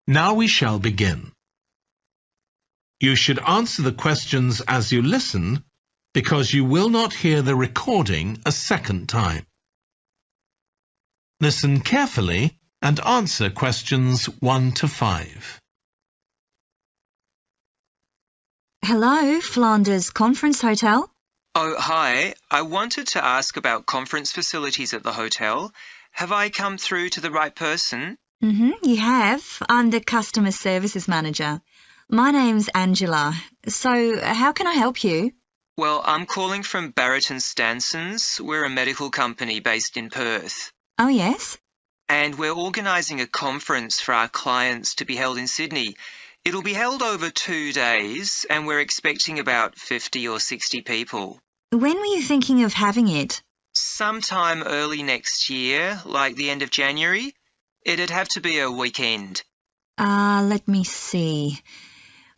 Now we shall begin. You should answer the questions as you listen, because you will not hear the recording a second time. Listen carefully and answer questions 1 to 5. Hello, Flanders Conference Hotel. Oh, hi. I wanted to ask about conference facilities at the hotel. Have I come through to the right person? You have. I'm the Customer Services Manager. My name's Angela. So, how can I help you? Well, I'm calling from Barrett & Stanson's. We're a medical company based in Perth. Oh, yes? And we're organising a conference for our clients to be held in Sydney. It'll be held over 2 days, and we're expecting about 50 or 60 people. When were you thinking of having it? Sometime early next year, like the end of January. It'd have to be a weekend. Let me see.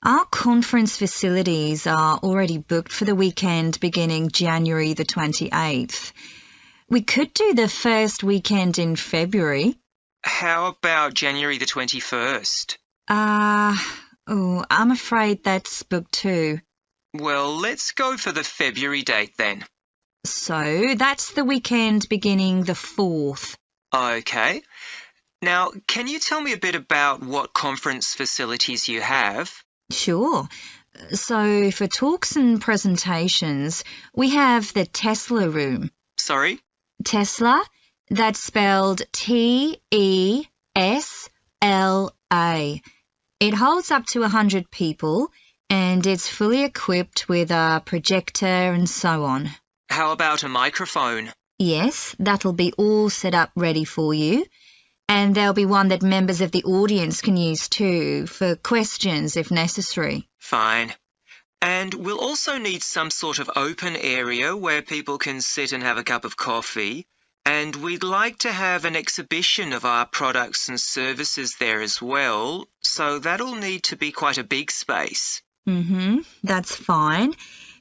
Our conference facilities are already booked for the weekend beginning January the 28th. We could do the first weekend in February. How about January the 21st? I'm afraid that's booked too. Well, let's go for the February date then. So, that's the weekend beginning the 4th. Okay. Now, can you tell me a bit about what conference facilities you have? Sure. So, for talks and presentations, we have the Tesla room. Sorry? Tesla, that's spelled Tesla. It holds up to 100 people, and it's fully equipped with a projector and so on. How about a microphone? Yes, that'll be all set up ready for you. And there'll be one that members of the audience can use too, for questions if necessary. Fine. And we'll also need some sort of open area where people can sit and have a cup of coffee. And we'd like to have an exhibition of our products and services there as well, so that'll need to be quite a big space. That's fine.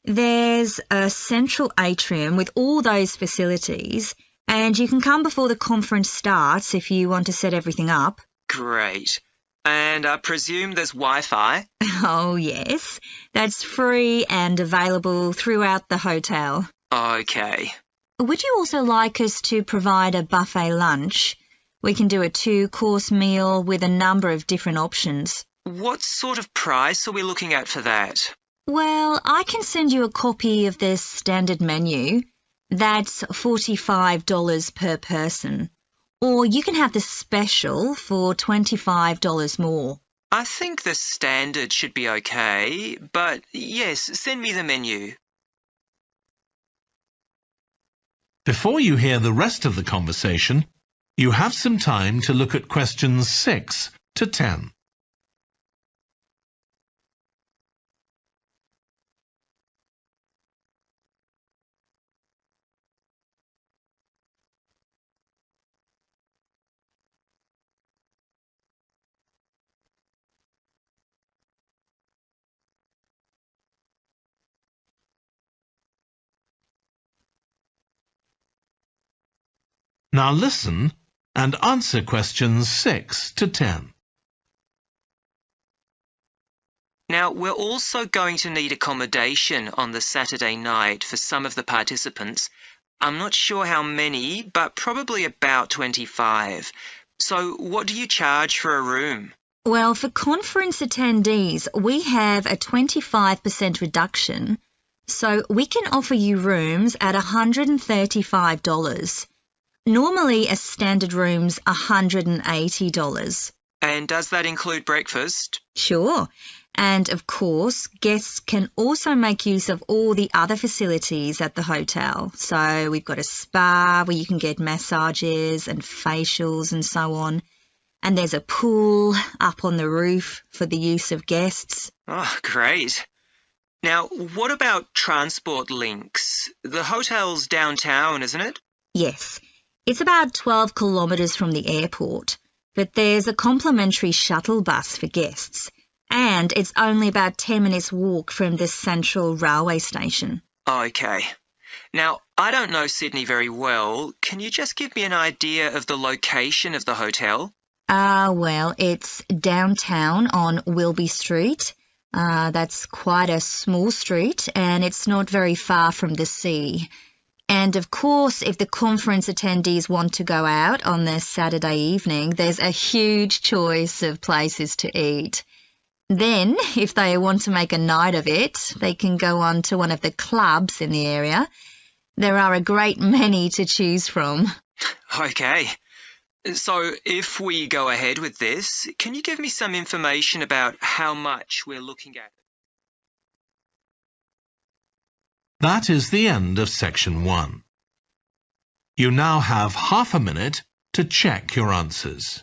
There's a central atrium with all those facilities, and you can come before the conference starts if you want to set everything up. Great. And I presume there's Wi-Fi? Oh, yes. That's free and available throughout the hotel. Okay. Would you also like us to provide a buffet lunch? We can do a 2-course meal with a number of different options. What sort of price are we looking at for that? Well, I can send you a copy of the standard menu. That's $45 per person. Or you can have the special for $25 more. I think the standard should be okay, but yes, send me the menu. Before you hear the rest of the conversation, you have some time to look at questions 6 to 10. Now listen and answer questions 6 to 10. Now, we're also going to need accommodation on the Saturday night for some of the participants. I'm not sure how many, but probably about 25. So what do you charge for a room? Well, for conference attendees, we have a 25% reduction, so we can offer you rooms at $135. Normally, a standard room's $180. And does that include breakfast? Sure. And, of course, guests can also make use of all the other facilities at the hotel. So we've got a spa where you can get massages and facials and so on. And there's a pool up on the roof for the use of guests. Oh, great. Now, what about transport links? The hotel's downtown, isn't it? Yes. It's about 12 kilometres from the airport, but there's a complimentary shuttle bus for guests, and it's only about 10 minutes walk from the central railway station. Okay. Now, I don't know Sydney very well. Can you just give me an idea of the location of the hotel? Well, it's downtown on Wilby Street. That's quite a small street and it's not very far from the sea. And of course, if the conference attendees want to go out on their Saturday evening, there's a huge choice of places to eat. Then, if they want to make a night of it, they can go on to one of the clubs in the area. There are a great many to choose from. Okay. So if we go ahead with this, can you give me some information about how much we're looking at? That is the end of section 1. You now have half a minute to check your answers.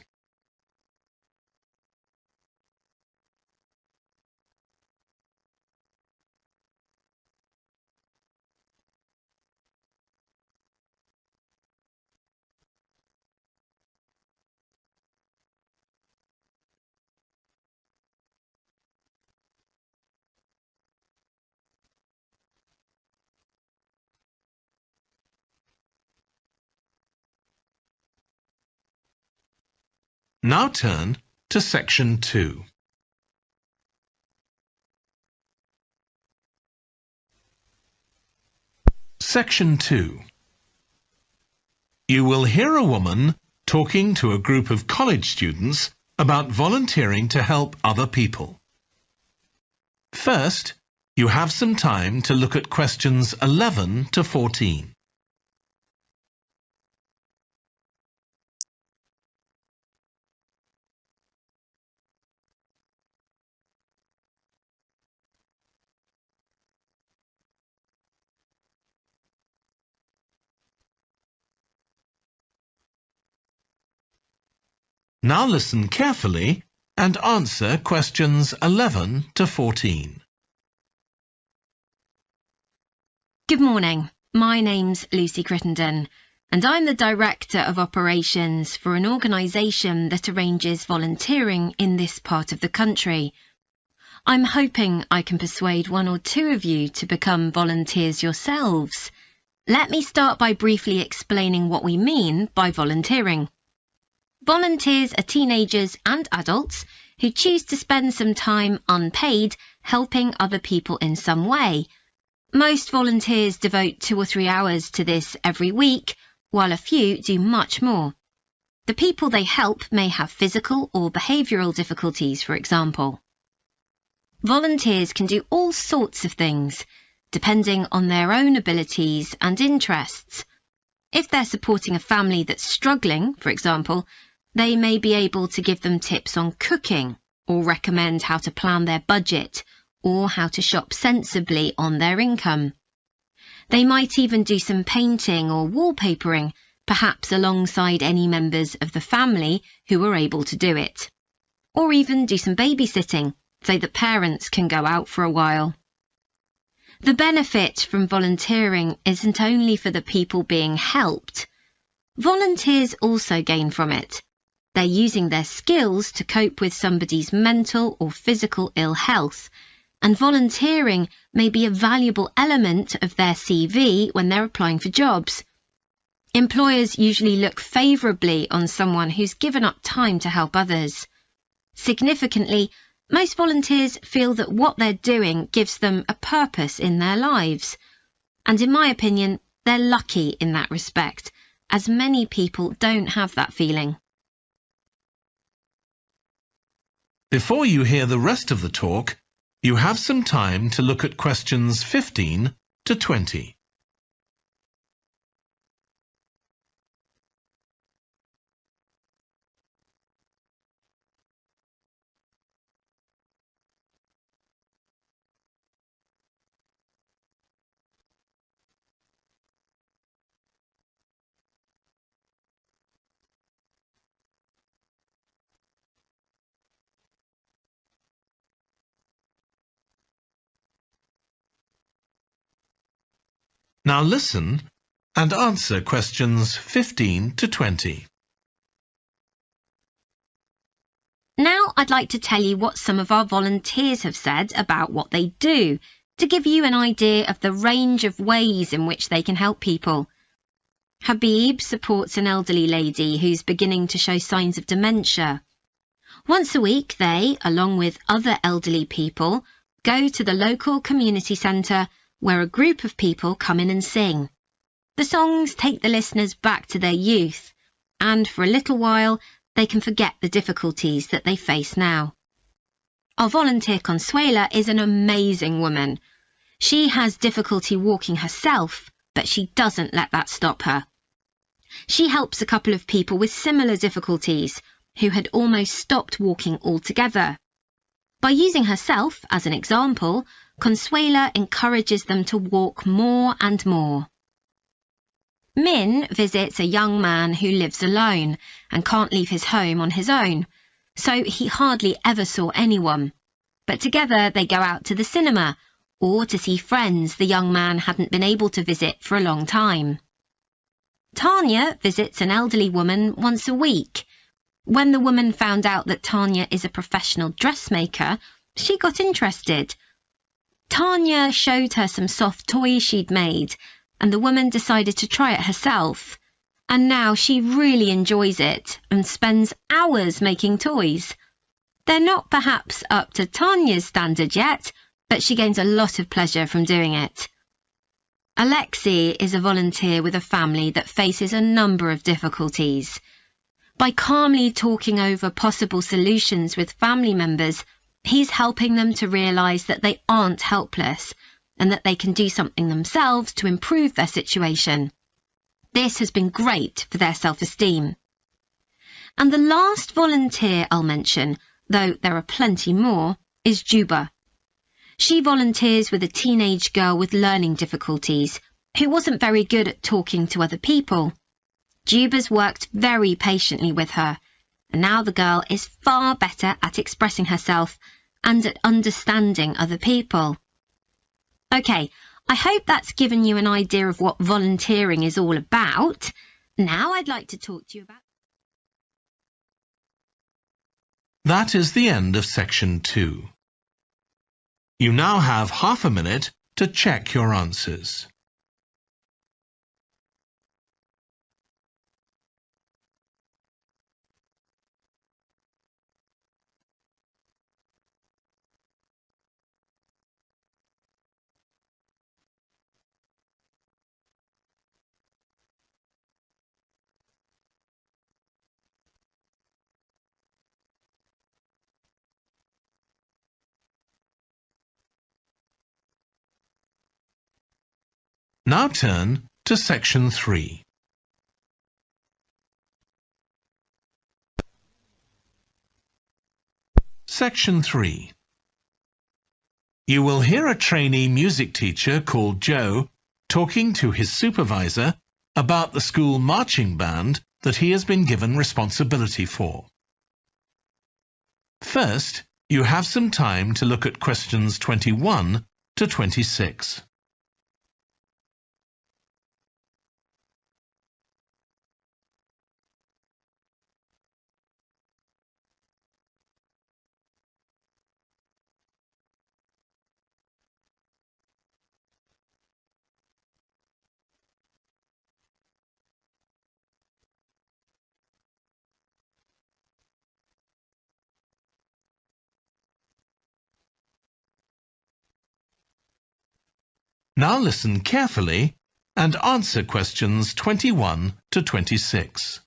Now turn to section 2. Section 2. You will hear a woman talking to a group of college students about volunteering to help other people. First, you have some time to look at questions 11 to 14. Now listen carefully and answer questions 11 to 14. Good morning. My name's Lucy Crittenden, and I'm the Director of Operations for an organisation that arranges volunteering in this part of the country. I'm hoping I can persuade one or two of you to become volunteers yourselves. Let me start by briefly explaining what we mean by volunteering. Volunteers are teenagers and adults who choose to spend some time unpaid helping other people in some way. Most volunteers devote 2 or 3 hours to this every week, while a few do much more. The people they help may have physical or behavioural difficulties, for example. Volunteers can do all sorts of things, depending on their own abilities and interests. If they're supporting a family that's struggling, for example, they may be able to give them tips on cooking, or recommend how to plan their budget, or how to shop sensibly on their income. They might even do some painting or wallpapering, perhaps alongside any members of the family who are able to do it. Or even do some babysitting, so that parents can go out for a while. The benefit from volunteering isn't only for the people being helped. Volunteers also gain from it. They're using their skills to cope with somebody's mental or physical ill health, and volunteering may be a valuable element of their CV when they're applying for jobs. Employers usually look favourably on someone who's given up time to help others. Significantly, most volunteers feel that what they're doing gives them a purpose in their lives. And in my opinion, they're lucky in that respect, as many people don't have that feeling. Before you hear the rest of the talk, you have some time to look at questions 15 to 20. Now listen and answer questions 15 to 20. Now I'd like to tell you what some of our volunteers have said about what they do, to give you an idea of the range of ways in which they can help people. Habib supports an elderly lady who's beginning to show signs of dementia. Once a week they, along with other elderly people, go to the local community centre where a group of people come in and sing. The songs take the listeners back to their youth, and for a little while they can forget the difficulties that they face now. Our volunteer Consuela is an amazing woman. She has difficulty walking herself, but she doesn't let that stop her. She helps a couple of people with similar difficulties who had almost stopped walking altogether. By using herself as an example, Consuela encourages them to walk more and more. Min visits a young man who lives alone and can't leave his home on his own, so he hardly ever saw anyone. But together they go out to the cinema or to see friends the young man hadn't been able to visit for a long time. Tanya visits an elderly woman once a week. When the woman found out that Tanya is a professional dressmaker, she got interested. Tanya showed her some soft toys she'd made, and the woman decided to try it herself. And now she really enjoys it and spends hours making toys. They're not perhaps up to Tanya's standard yet, but she gains a lot of pleasure from doing it. Alexi is a volunteer with a family that faces a number of difficulties. By calmly talking over possible solutions with family members, he's helping them to realise that they aren't helpless and that they can do something themselves to improve their situation. This has been great for their self-esteem. And the last volunteer I'll mention, though there are plenty more, is Juba. She volunteers with a teenage girl with learning difficulties who wasn't very good at talking to other people. Juba's worked very patiently with her, and now the girl is far better at expressing herself and at understanding other people. OK, I hope that's given you an idea of what volunteering is all about. Now I'd like to talk to you about... That is the end of section 2. You now have half a minute to check your answers. Now turn to section 3. Section 3. You will hear a trainee music teacher called Joe talking to his supervisor about the school marching band that he has been given responsibility for. First, you have some time to look at questions 21 to 26. Now listen carefully and answer questions 21 to 26.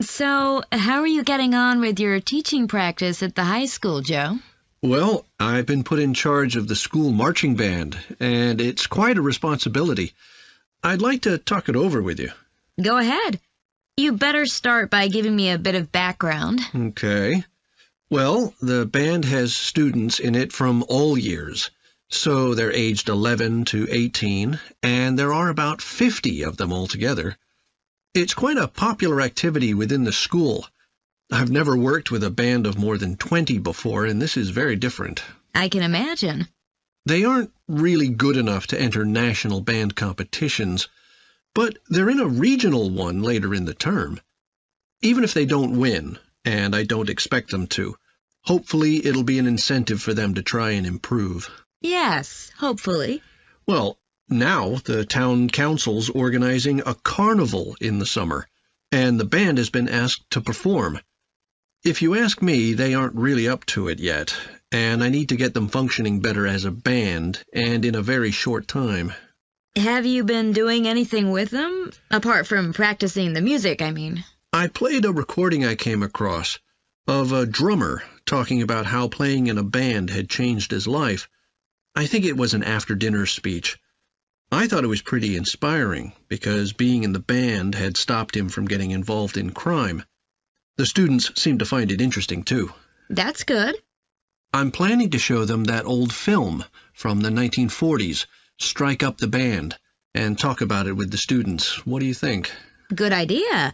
So, how are you getting on with your teaching practice at the high school, Joe? Well, I've been put in charge of the school marching band, and it's quite a responsibility. I'd like to talk it over with you. Go ahead. You better start by giving me a bit of background. Okay. Well, the band has students in it from all years, so they're aged 11 to 18, and there are about 50 of them altogether. It's quite a popular activity within the school. I've never worked with a band of more than 20 before, and this is very different. I can imagine. They aren't really good enough to enter national band competitions, but they're in a regional one later in the term. Even if they don't win, and I don't expect them to, hopefully it'll be an incentive for them to try and improve. Yes, hopefully. Well, Now the town council's organizing a carnival in the summer, and the band has been asked to perform. If you ask me, they aren't really up to it yet, and I need to get them functioning better as a band, and in a very short time. Have you been doing anything with them? Apart from practicing the music, I mean. I played a recording I came across of a drummer talking about how playing in a band had changed his life. I think it was an after-dinner speech. I thought it was pretty inspiring because being in the band had stopped him from getting involved in crime. The students seemed to find it interesting, too. That's good. I'm planning to show them that old film from the 1940s, Strike Up the Band, and talk about it with the students. What do you think? Good idea.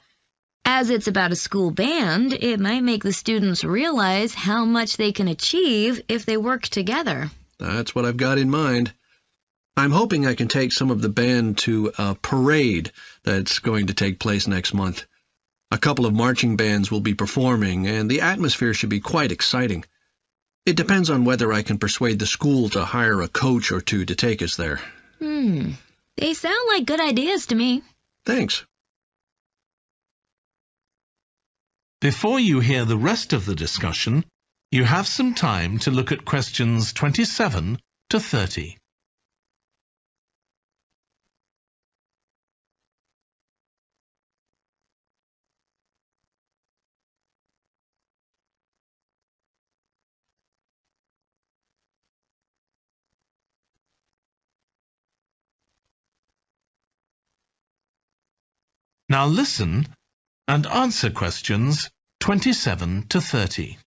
As it's about a school band, it might make the students realize how much they can achieve if they work together. That's what I've got in mind. I'm hoping I can take some of the band to a parade that's going to take place next month. A couple of marching bands will be performing, and the atmosphere should be quite exciting. It depends on whether I can persuade the school to hire a coach or two to take us there. They sound like good ideas to me. Thanks. Before you hear the rest of the discussion, you have some time to look at questions 27 to 30. Now listen and answer questions 27 to 30.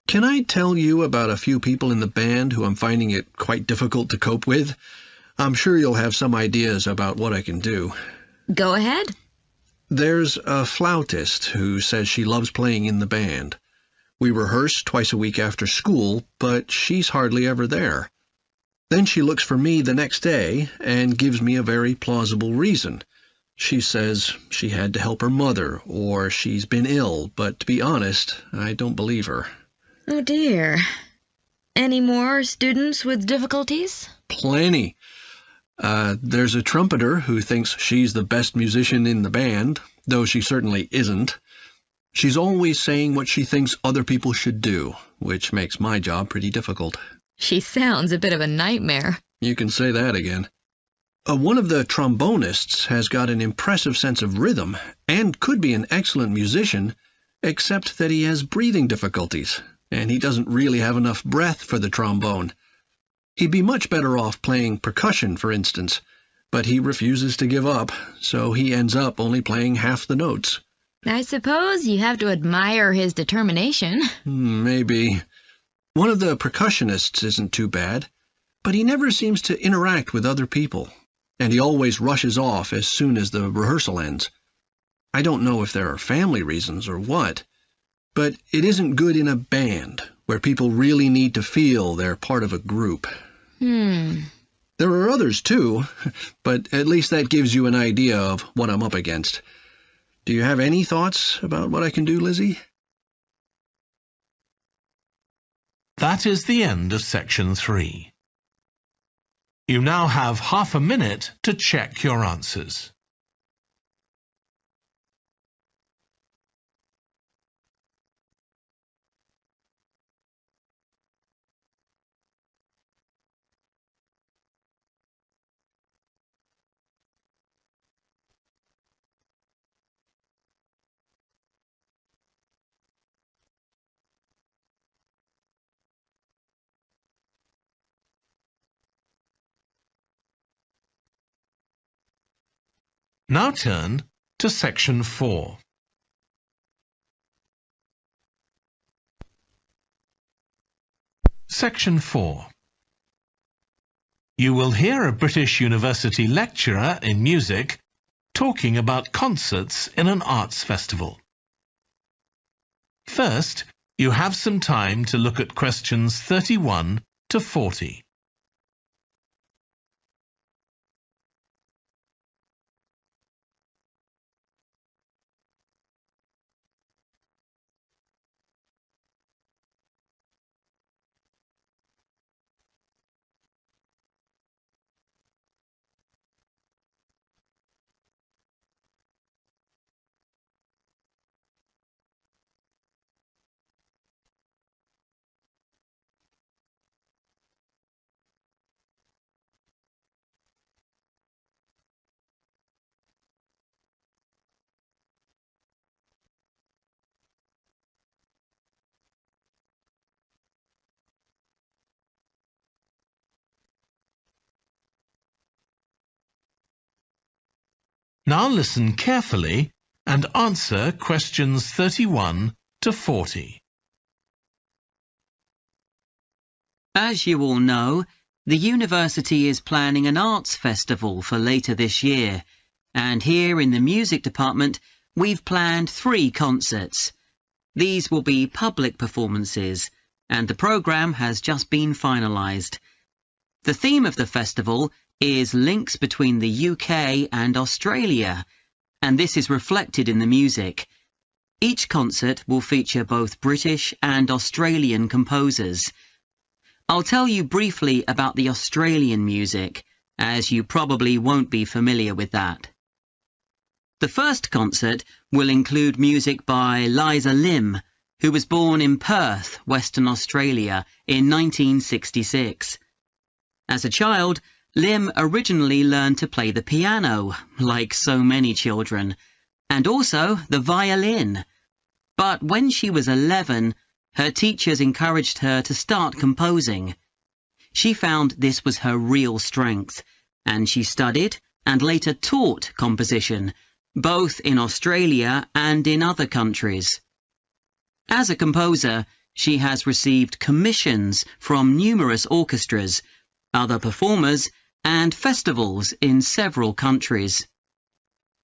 Can I tell you about a few people in the band who I'm finding it quite difficult to cope with? I'm sure you'll have some ideas about what I can do. Go ahead. There's a flautist who says she loves playing in the band. We rehearse twice a week after school, but she's hardly ever there. Then she looks for me the next day and gives me a very plausible reason. She says she had to help her mother, or she's been ill, but to be honest, I don't believe her. Oh dear. Any more students with difficulties? Plenty. There's a trumpeter who thinks she's the best musician in the band, though she certainly isn't. She's always saying what she thinks other people should do, which makes my job pretty difficult. She sounds a bit of a nightmare. You can say that again. One of the trombonists has got an impressive sense of rhythm and could be an excellent musician, except that he has breathing difficulties, and he doesn't really have enough breath for the trombone. He'd be much better off playing percussion, for instance, but he refuses to give up, so he ends up only playing half the notes. I suppose you have to admire his determination. Maybe. One of the percussionists isn't too bad, but he never seems to interact with other people, and he always rushes off as soon as the rehearsal ends. I don't know if there are family reasons or what, but it isn't good in a band, where people really need to feel they're part of a group. There are others too, but at least that gives you an idea of what I'm up against. Do you have any thoughts about what I can do, Lizzie? That is the end of section 3. You now have half a minute to check your answers. Now turn to section 4. Section 4. You will hear a British University lecturer in music talking about concerts in an arts festival. First, you have some time to look at questions 31 to 40. Now listen carefully and answer questions 31 to 40. As you all know, the university is planning an arts festival for later this year, and here in the music department we've planned 3 concerts. These will be public performances, and the programme has just been finalised. The theme of the festival is links between the UK and Australia, and this is reflected in the music. Each concert will feature both British and Australian composers. I'll tell you briefly about the Australian music, as you probably won't be familiar with that. The first concert will include music by Liza Lim, who was born in Perth, Western Australia, in 1966. As a child, Lim originally learned to play the piano, like so many children, and also the violin. But when she was 11, her teachers encouraged her to start composing. She found this was her real strength, and she studied and later taught composition, both in Australia and in other countries. As a composer, she has received commissions from numerous orchestras, other performers, and festivals in several countries.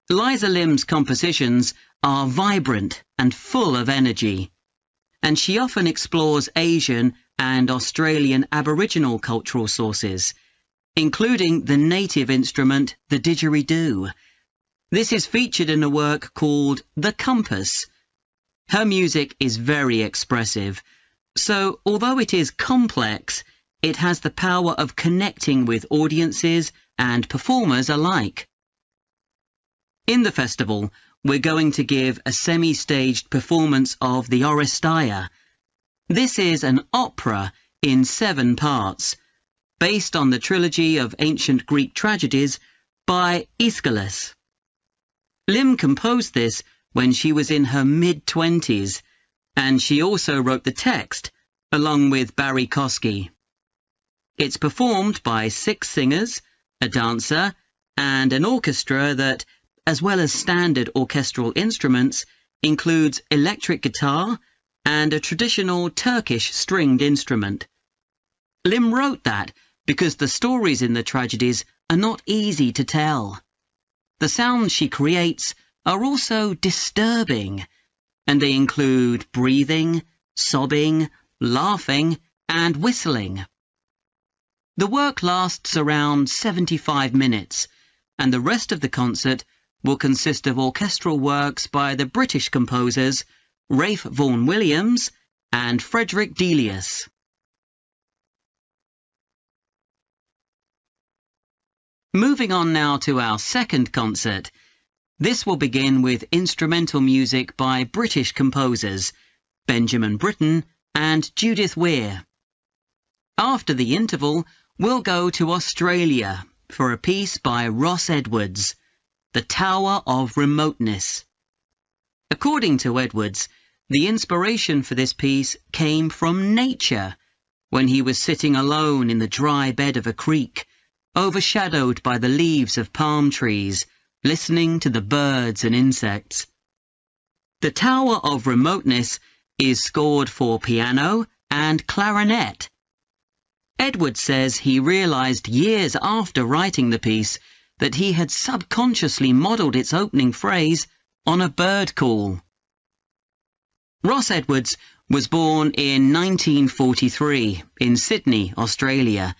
Liza Lim's compositions are vibrant and full of energy, and she often explores Asian and Australian Aboriginal cultural sources, including the native instrument, the didgeridoo. This is featured in a work called The Compass. Her music is very expressive, so although it is complex, it has the power of connecting with audiences and performers alike. In the festival, we're going to give a semi-staged performance of the Oresteia. This is an opera in 7 parts, based on the trilogy of ancient Greek tragedies by Aeschylus. Lim composed this when she was in her mid-20s, and she also wrote the text, along with Barry Kosky. It's performed by 6 singers, a dancer, and an orchestra that, as well as standard orchestral instruments, includes electric guitar and a traditional Turkish stringed instrument. Lim wrote that because the stories in the tragedies are not easy to tell. The sounds she creates are also disturbing, and they include breathing, sobbing, laughing, and whistling. The work lasts around 75 minutes, and the rest of the concert will consist of orchestral works by the British composers Ralph Vaughan Williams and Frederick Delius. Moving on now to our second concert. This will begin with instrumental music by British composers Benjamin Britten and Judith Weir. After the interval, we'll go to Australia for a piece by Ross Edwards, The Tower of Remoteness. According to Edwards, the inspiration for this piece came from nature, when he was sitting alone in the dry bed of a creek, overshadowed by the leaves of palm trees, listening to the birds and insects. The Tower of Remoteness is scored for piano and clarinet. Edwards says he realized years after writing the piece that he had subconsciously modelled its opening phrase on a bird call. Ross Edwards was born in 1943 in Sydney, Australia,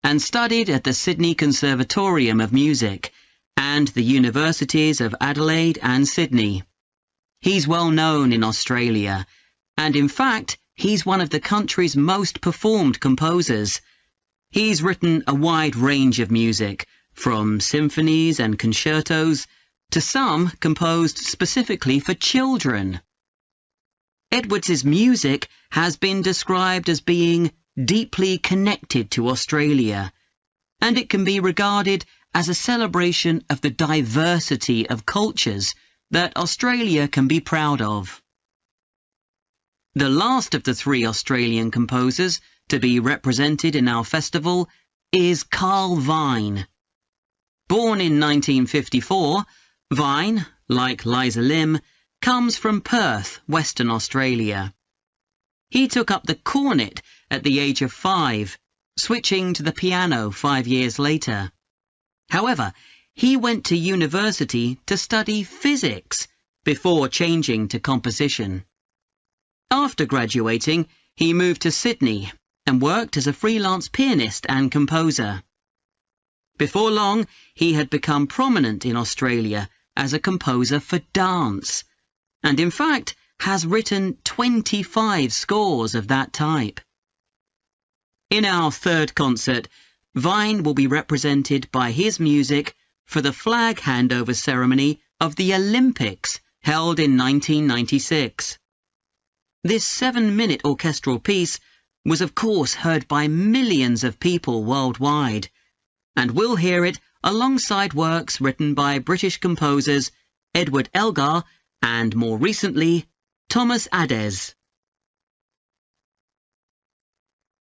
and studied at the Sydney Conservatorium of Music and the universities of Adelaide and Sydney. He's well known in Australia, and in fact, he's one of the country's most performed composers. He's written a wide range of music, from symphonies and concertos to some composed specifically for children. Edwards's music has been described as being deeply connected to Australia, and it can be regarded as a celebration of the diversity of cultures that Australia can be proud of. The last of the 3 Australian composers to be represented in our festival is Carl Vine. Born in 1954, Vine, like Liza Lim, comes from Perth, Western Australia. He took up the cornet at the age of 5, switching to the piano 5 years later. However, he went to university to study physics before changing to composition. After graduating, he moved to Sydney and worked as a freelance pianist and composer. Before long, he had become prominent in Australia as a composer for dance, and in fact has written 25 scores of that type. In our third concert, Vine will be represented by his music for the flag handover ceremony of the Olympics held in 1996. This 7-minute orchestral piece was of course heard by millions of people worldwide, and we'll hear it alongside works written by British composers Edward Elgar and, more recently, Thomas Adès.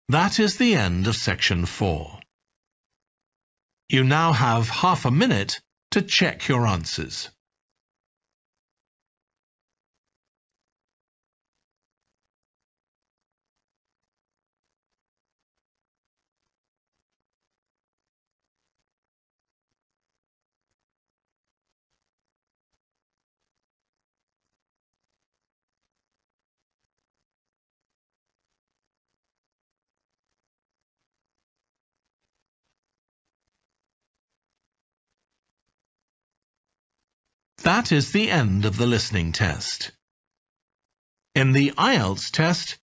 That is the end of section 4. You now have half a minute to check your answers. That is the end of the listening test. In the IELTS test,